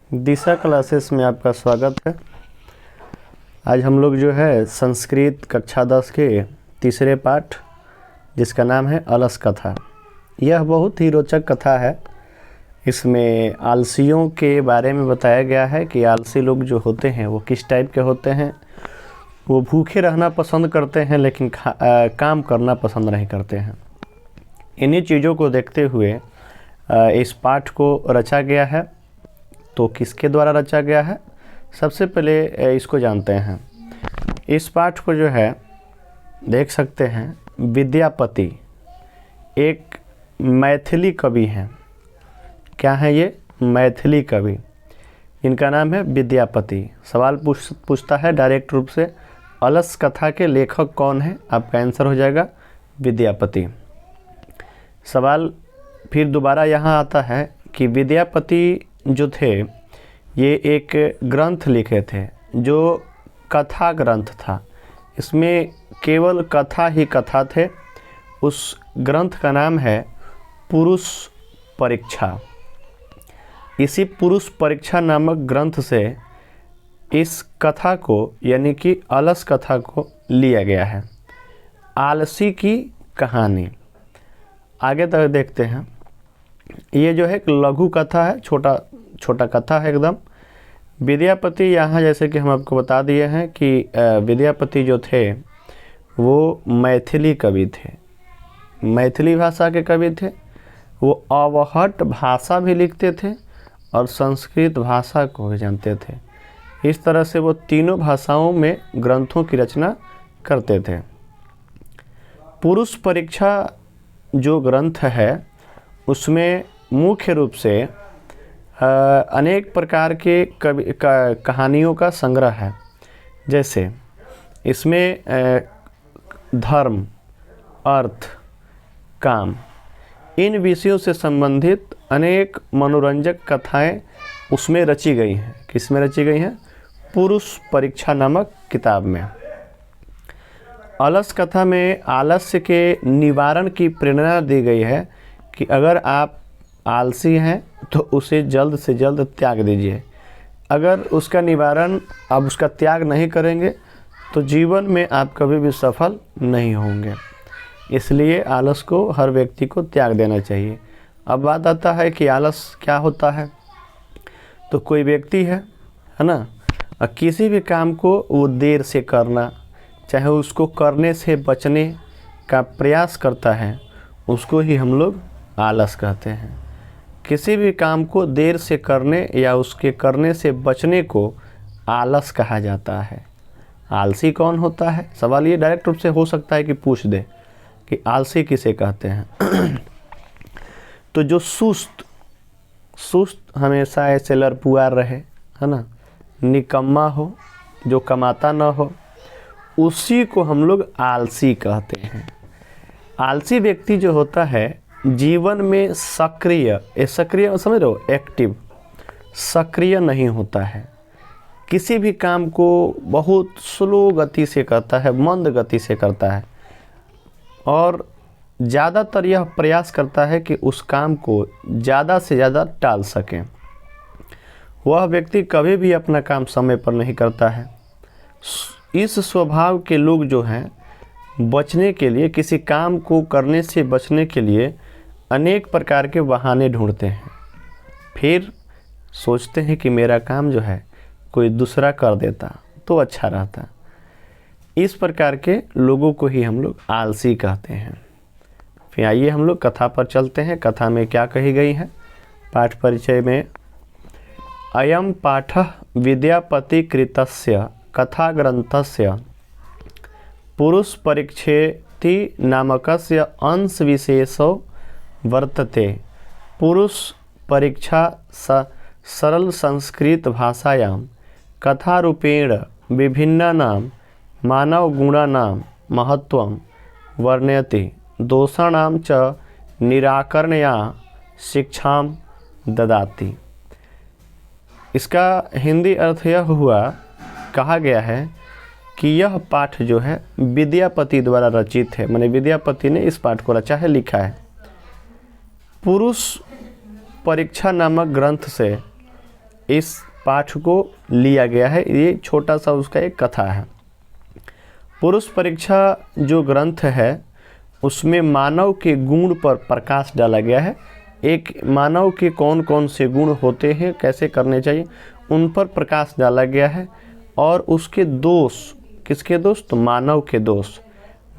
दिशा classes में आपका स्वागत है। आज हम लोग जो है संस्कृत कक्षा 10 के तीसरे पाठ जिसका नाम है अलस कथा। यह बहुत ही रोचक कथा है। इसमें आलसियों के बारे में बताया गया है कि आलसी लोग जो होते हैं वो किस टाइप के होते हैं। वो भूखे रहना पसंद करते हैं लेकिन काम करना पसंद नहीं करते हैं। इन्हीं चीज़ों को देखते हुए इस पाठ को रचा गया है। तो किसके द्वारा रचा गया है, सबसे पहले इसको जानते हैं। इस पाठ को जो है देख सकते हैं, विद्यापति एक मैथिली कवि हैं। क्या है ये? मैथिली कवि। इनका नाम है विद्यापति। सवाल पूछता है डायरेक्ट रूप से, अलस कथा के लेखक कौन है? आपका आंसर हो जाएगा विद्यापति। सवाल फिर दोबारा यहाँ आता है कि विद्यापति जो थे ये एक ग्रंथ लिखे थे जो कथा ग्रंथ था। इसमें केवल कथा ही कथा थे। उस ग्रंथ का नाम है पुरुष परीक्षा। इसी पुरुष परीक्षा नामक ग्रंथ से इस कथा को यानी कि अलस कथा को लिया गया है। आलसी की कहानी। आगे तक देखते हैं। ये जो है एक लघु कथा है, छोटा कथा है एकदम। विद्यापति यहाँ जैसे कि हम आपको बता दिए हैं कि विद्यापति जो थे वो मैथिली कवि थे, मैथिली भाषा के कवि थे। वो अवहट भाषा भी लिखते थे और संस्कृत भाषा को भी जानते थे। इस तरह से वो तीनों भाषाओं में ग्रंथों की रचना करते थे। पुरुष परीक्षा जो ग्रंथ है उसमें मुख्य रूप से अनेक प्रकार के कहानियों का संग्रह है। जैसे इसमें धर्म, अर्थ, काम, इन विषयों से संबंधित अनेक मनोरंजक कथाएं उसमें रची गई हैं। किसमें रची गई हैं? पुरुष परीक्षा नामक किताब में। अलस कथा में आलस्य के निवारण की प्रेरणा दी गई है कि अगर आप आलसी हैं तो उसे जल्द से जल्द त्याग दीजिए। अगर उसका निवारण आप उसका त्याग नहीं करेंगे तो जीवन में आप कभी भी सफल नहीं होंगे। इसलिए आलस को हर व्यक्ति को त्याग देना चाहिए। अब बात आता है कि आलस क्या होता है। तो कोई व्यक्ति है ना, और किसी भी काम को वो देर से करना, चाहे उसको करने से बचने का प्रयास करता है, उसको ही हम लोग आलस कहते हैं। किसी भी काम को देर से करने या उसके करने से बचने को आलस कहा जाता है। आलसी कौन होता है? सवाल ये डायरेक्ट रूप से हो सकता है कि पूछ दे कि आलसी किसे कहते हैं। तो जो सुस्त हमेशा ऐसे लड़पुआर रहे, है ना, निकम्मा हो, जो कमाता ना हो, उसी को हम लोग आलसी कहते हैं। आलसी व्यक्ति जो होता है जीवन में सक्रिय समझ रहे हो, एक्टिव, सक्रिय नहीं होता है। किसी भी काम को बहुत स्लो गति से करता है, मंद गति से करता है और ज़्यादातर यह प्रयास करता है कि उस काम को ज़्यादा से ज़्यादा टाल सकें। वह व्यक्ति कभी भी अपना काम समय पर नहीं करता है। इस स्वभाव के लोग जो हैं बचने के लिए, किसी काम को करने से बचने के लिए अनेक प्रकार के बहाने ढूंढते हैं। फिर सोचते हैं कि मेरा काम जो है कोई दूसरा कर देता तो अच्छा रहता। इस प्रकार के लोगों को ही हम लोग आलसी कहते हैं। फिर आइए हम लोग कथा पर चलते हैं। कथा में क्या कही गई है? पाठ परिचय में अयम पाठः विद्यापति कृतस्य कथा ग्रंथस्य पुरुष परीक्षेति नामकस्य अंश विशेषो वर्तते। पुरुष परीक्षा सरल संस्कृत भाषायां कथारूपेण विभिन्नानां मानव गुणानां महत्वं वर्णयति, दोषाणां च निराकरणया शिक्षां ददाति। इसका हिंदी अर्थ यह हुआ, कहा गया है कि यह पाठ जो है विद्यापति द्वारा रचित है। माने विद्यापति ने इस पाठ को रचा है, लिखा है। पुरुष परीक्षा नामक ग्रंथ से इस पाठ को लिया गया है। ये छोटा सा उसका एक कथा है। पुरुष परीक्षा जो ग्रंथ है उसमें मानव के गुण पर प्रकाश डाला गया है। एक मानव के कौन कौन से गुण होते हैं, कैसे करने चाहिए, उन पर प्रकाश डाला गया है। और उसके दोष, किसके दोष? तो मानव के दोष।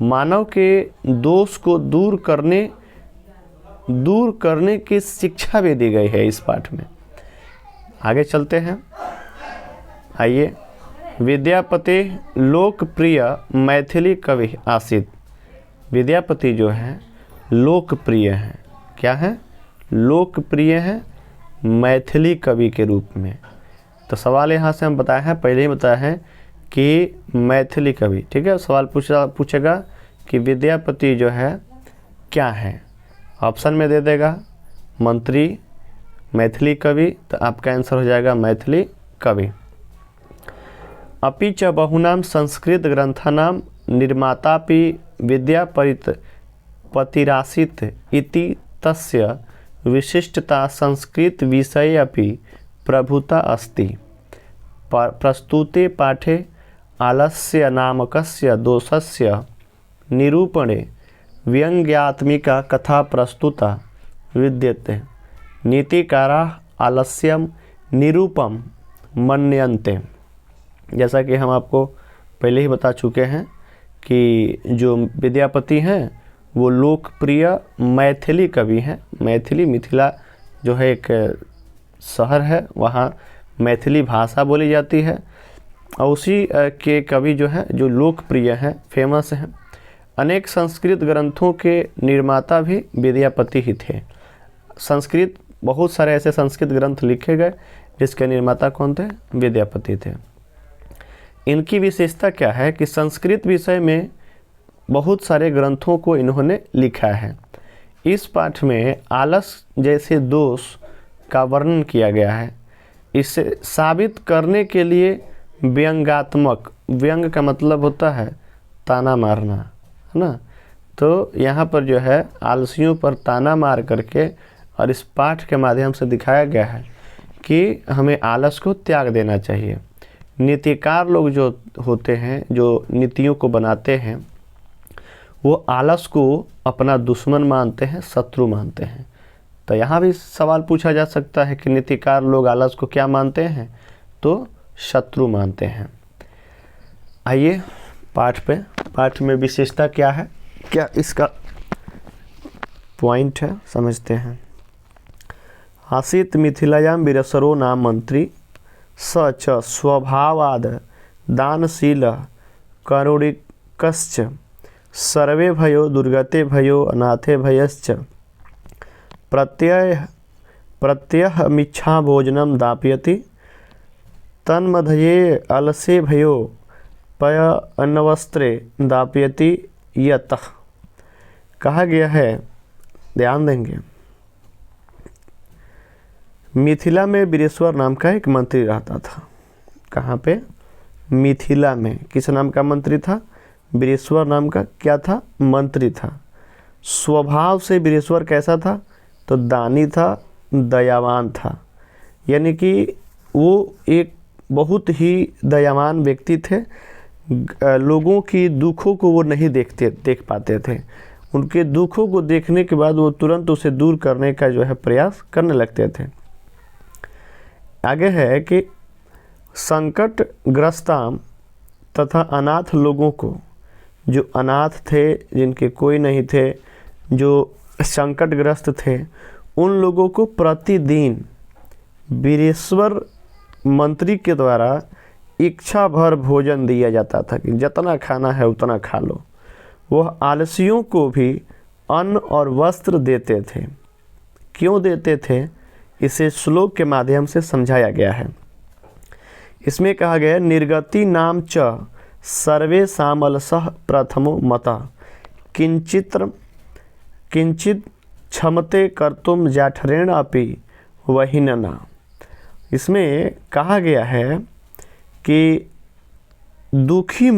मानव के दोष को दूर करने की शिक्षा भी दी गई है इस पाठ में। आगे चलते हैं, आइए। विद्यापति लोकप्रिय मैथिली कवि आसित। विद्यापति जो है लोकप्रिय हैं। क्या है? लोकप्रिय है मैथिली कवि के रूप में। तो सवाल यहाँ से हम बताए हैं, पहले ही बताया है कि मैथिली कवि, ठीक है। सवाल पूछेगा कि विद्यापति जो है क्या है, ऑप्शन में दे देगा मंत्री, मैथिली कवि, तो आपका आंसर हो जाएगा मैथिली कवि। अपि च बहुनां संस्कृत ग्रंथानां निर्मातापि विद्यापतिरासीत् इति तस्य विशिष्टता संस्कृत विषये अपि प्रभुता अस्ति। प्रस्तुते पाठे आलस्य नामकस्य दोषस्य निरूपणे व्यंग्यात्मिका कथा प्रस्तुता विद्यते। नीतिकाराः आलस्यं निरूपम मन्यन्ते। जैसा कि हम आपको पहले ही बता चुके हैं कि जो विद्यापति हैं वो लोकप्रिय मैथिली कवि हैं। मिथिला जो है एक शहर है, वहाँ मैथिली भाषा बोली जाती है। और उसी के कवि जो हैं जो लोकप्रिय हैं, फेमस हैं। अनेक संस्कृत ग्रंथों के निर्माता भी विद्यापति ही थे। संस्कृत, बहुत सारे ऐसे संस्कृत ग्रंथ लिखे गए जिसके निर्माता कौन थे? विद्यापति थे। इनकी विशेषता क्या है कि संस्कृत विषय में बहुत सारे ग्रंथों को इन्होंने लिखा है। इस पाठ में आलस जैसे दोष का वर्णन किया गया है। इसे साबित करने के लिए व्यंग्यात्मक, व्यंग का मतलब होता है ताना मारना, है ना। तो यहाँ पर जो है आलसियों पर ताना मार करके और इस पाठ के माध्यम से दिखाया गया है कि हमें आलस को त्याग देना चाहिए। नीतिकार लोग जो होते हैं, जो नीतियों को बनाते हैं, वो आलस को अपना दुश्मन मानते हैं, शत्रु मानते हैं। तो यहाँ भी सवाल पूछा जा सकता है कि नीतिकार लोग आलस को क्या मानते हैं? तो शत्रु मानते हैं। आइए पाठ पे, पाठ में विशेषता क्या है, क्या इसका पॉइंट है, समझते हैं। आसीत मिथिलायां विरसरो नाम मंत्री स च स्वभावाद दानशील करुणिकश्च सर्वे भयो दुर्गते भयो अनाथे भयश्च प्रत्यहमिच्छा भोजनम दापयति तन्मध्ये अलसे भयो पय अन्नवस्त्रे दापयति यतः। कहा गया है, ध्यान देंगे, मिथिला में वीरेश्वर नाम का एक मंत्री रहता था। कहाँ पे? मिथिला में। किस नाम का मंत्री था? वीरेश्वर नाम का क्या था? मंत्री था। स्वभाव से वीरेश्वर कैसा था? तो दानी था, दयावान था। यानी कि वो एक बहुत ही दयावान व्यक्ति थे। लोगों की दुखों को वो नहीं देख पाते थे। उनके दुखों को देखने के बाद वो तुरंत उसे दूर करने का जो है प्रयास करने लगते थे। आगे है कि संकट ग्रस्ताम तथा अनाथ लोगों को, जो अनाथ थे, जिनके कोई नहीं थे, जो संकटग्रस्त थे, उन लोगों को प्रतिदिन वीरेश्वर मंत्री के द्वारा इच्छा भर भोजन दिया जाता था कि जितना खाना है उतना खा लो। वह आलसियों को भी अन्न और वस्त्र देते थे। क्यों देते थे? इसे श्लोक के माध्यम से समझाया गया है। इसमें कहा गया, निर्गति नाम च सर्वे सामलसः प्रथमो मतः किंचित क्षमते कर्तुम जाठरेण अपि वहिनना। इसमें कहा गया है कि दुखी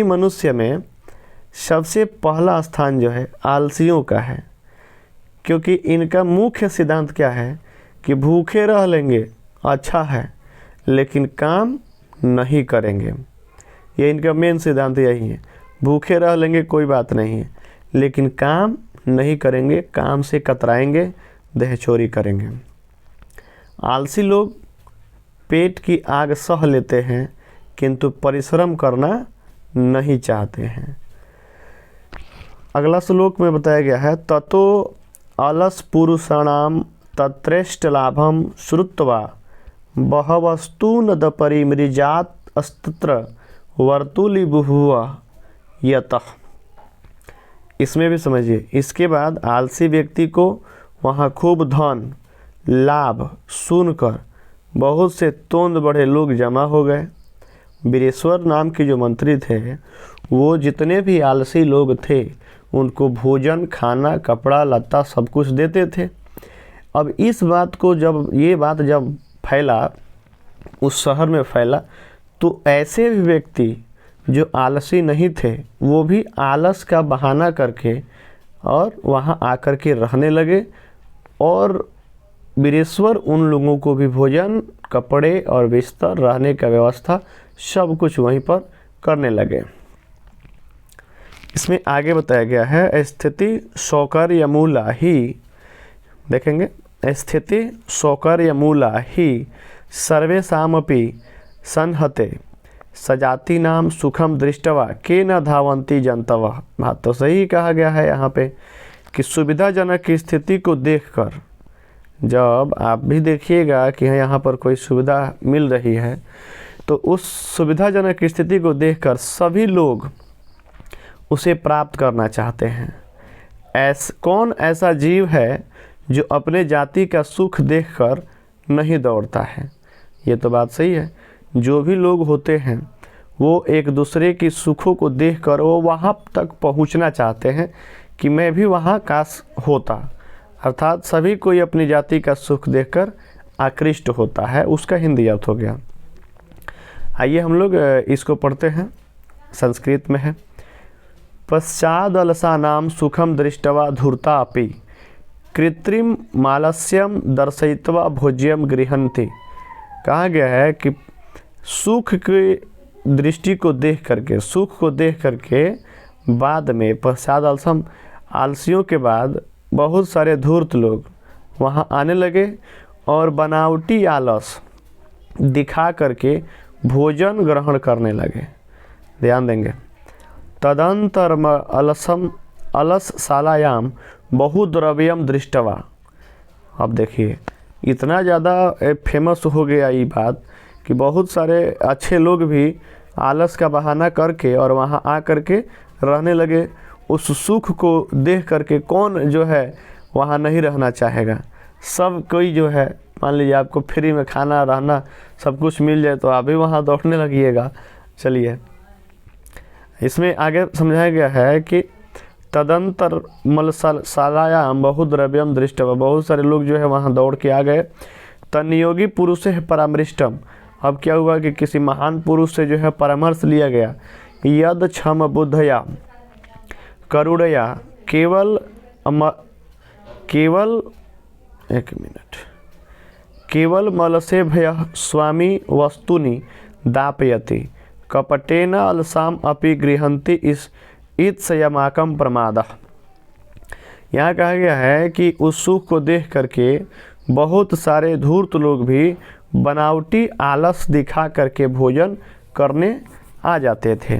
मनुष्य में सबसे पहला स्थान जो है आलसियों का है। क्योंकि इनका मुख्य सिद्धांत क्या है कि भूखे रह लेंगे अच्छा है, लेकिन काम नहीं करेंगे। ये इनका मेन सिद्धांत यही है, भूखे रह लेंगे कोई बात नहीं है, लेकिन काम नहीं करेंगे, काम से कतराएंगे, दहचोरी करेंगे। आलसी लोग पेट की आग सह लेते हैं किंतु परिश्रम करना नहीं चाहते हैं। अगला श्लोक में बताया गया है, ततो अलस पुरुषाणाम तत्रेष्ट लाभम श्रुत्वा बहवस्तूनद परिमृजात अस्त्र वर्तुली बुहुआ यतः। इसमें भी समझिए, इसके बाद आलसी व्यक्ति को वहाँ खूब धन लाभ सुनकर बहुत से तोंद बड़े लोग जमा हो गए। वीरेश्वर नाम के जो मंत्री थे वो जितने भी आलसी लोग थे उनको भोजन खाना कपड़ा लत्ता सब कुछ देते थे। अब इस बात को ये बात जब फैला, उस शहर में फैला, तो ऐसे भी व्यक्ति जो आलसी नहीं थे वो भी आलस का बहाना करके और वहाँ आकर के रहने लगे, और वीरेश्वर उन लोगों को भी भोजन कपड़े और बिस्तर रहने का व्यवस्था सब कुछ वहीं पर करने लगे। इसमें आगे बताया गया है, स्थिति सौकर्य मूला ही, देखेंगे, स्थिति सौकर्य मूला ही सर्वेषामपि संहते सजाति नाम सुखम दृष्टवा के न धावंती जनतवा। बात तो सही कहा गया है यहाँ पे कि सुविधाजनक की स्थिति को देखकर, जब आप भी देखिएगा कि यहाँ पर कोई सुविधा मिल रही है तो उस सुविधाजनक स्थिति को देखकर सभी लोग उसे प्राप्त करना चाहते हैं। कौन ऐसा जीव है जो अपने जाति का सुख देखकर नहीं दौड़ता है? ये तो बात सही है। जो भी लोग होते हैं वो एक दूसरे की सुखों को देखकर वो वहाँ तक पहुँचना चाहते हैं कि मैं भी वहाँ काश होता, अर्थात सभी कोई अपनी जाति का सुख देखकर आकृष्ट होता है, उसका हिंदी अर्थ हो गया। आइए हम लोग इसको पढ़ते हैं, संस्कृत में है। पश्चादलसानां सुखम दृष्टवा धूर्ता अपि कृत्रिम मालस्यम दर्शयित्वा भोज्यम गृहन्ति। कहा गया है कि सुख की दृष्टि को देख करके, सुख को देख करके बाद में पश्चादलसम आलसियों के बाद बहुत सारे धूर्त लोग वहाँ आने लगे और बनावटी आलस दिखा करके भोजन ग्रहण करने लगे। ध्यान देंगे, तदंतर अलस शालायाम बहुद्रव्यम दृष्टवा। अब देखिए इतना ज़्यादा फेमस हो गया ये बात कि बहुत सारे अच्छे लोग भी आलस का बहाना करके और वहाँ आ करके रहने लगे। उस सुख को देख करके कौन जो है वहाँ नहीं रहना चाहेगा? सब कोई जो है, मान लीजिए आपको फ्री में खाना रहना सब कुछ मिल जाए तो आप भी वहाँ दौड़ने लगिएगा। चलिए इसमें आगे समझाया गया है कि तदंतर मलशालायाम बहुद्रव्यम दृष्टवा। बहुत सारे लोग जो है वहाँ दौड़ के आ गए। तनियोगी पुरुष है परामृष्टम। अब क्या हुआ कि किसी महान पुरुष से जो है परामर्श लिया गया। यद क्षम बुद्धया करुणया केवल मलसे भय स्वामी वस्तुनि दापयति कपटेन अलसाम अपि गृहन्ति इस ईत्सयमाकम प्रमादः। यहाँ कहा गया है कि उस सुख को देख करके बहुत सारे धूर्त लोग भी बनावटी आलस दिखा करके भोजन करने आ जाते थे।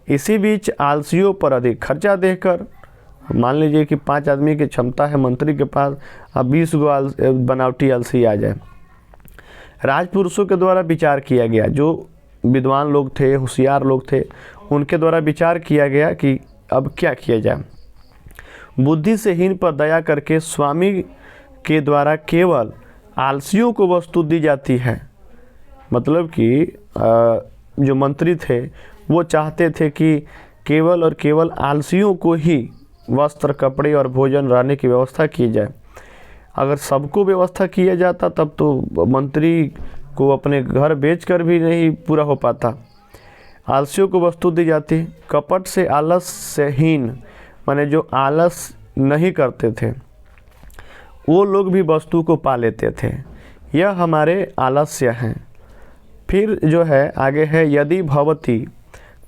इसी बीच आलसियों पर अधिक खर्चा देकर, मान लीजिए कि 5 आदमी की क्षमता है मंत्री के पास, अब 20 गो बनावटी आलसी आ जाए। राजपुरुषों के द्वारा विचार किया गया, जो विद्वान लोग थे, होशियार लोग थे, उनके द्वारा विचार किया गया कि अब क्या किया जाए। बुद्धि से हीन पर दया करके स्वामी के द्वारा केवल आलसियों को वस्तु दी जाती है। मतलब कि जो मंत्री थे वो चाहते थे कि केवल और केवल आलसियों को ही वस्त्र कपड़े और भोजन रहने की व्यवस्था की जाए। अगर सबको व्यवस्था किया जाता तब तो मंत्री को अपने घर बेचकर भी नहीं पूरा हो पाता। आलसियों को वस्तु दी जाती। कपट से आलस से हीन, माने जो आलस नहीं करते थे वो लोग भी वस्तु को पा लेते थे। यह हमारे आलस्य हैं। फिर जो है आगे है, यदि भवती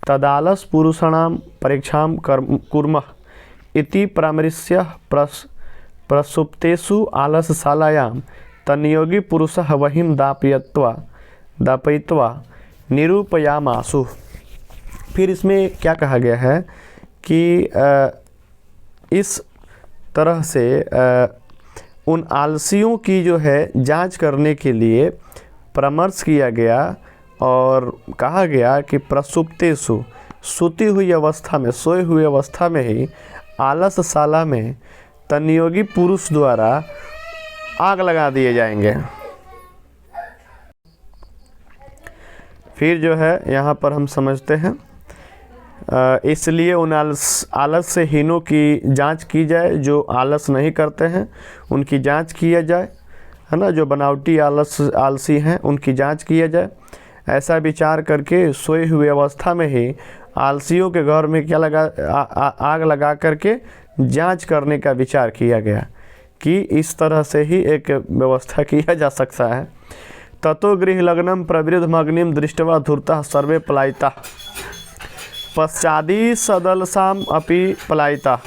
तदालस पुरुषाणाम परीक्षाम कुर्मः इति परामर्श्य प्रसुप्तेषु आलसशालायां तन्नियोगी पुरुषः वहीं दापयित्वा निरूपयामासु। फिर इसमें क्या कहा गया है कि इस तरह से उन आलसियों की जो है जांच करने के लिए परामर्श किया गया और कहा गया कि प्रसुप्तेषु, सोती हुई अवस्था में, सोए हुए अवस्था में ही आलसशाला में तन्नियोगी पुरुष द्वारा आग लगा दिए जाएंगे। फिर जो है यहाँ पर हम समझते हैं, इसलिए उन आलस से हीनों की जांच की जाए, जो आलस नहीं करते हैं उनकी जांच किया जाए, है ना। जो बनावटी आलसी हैं उनकी जांच किया जाए। ऐसा विचार करके सोए हुए अवस्था में ही आलसियों के घर में क्या आग लगा करके जांच करने का विचार किया गया कि इस तरह से ही एक व्यवस्था किया जा सकता है। ततो गृहलग्नं प्रवृद्धमग्निं दृष्ट्वा धूर्ताः सर्वे पलायिताः पश्चादि सदलसाम् अपि पलायिताः।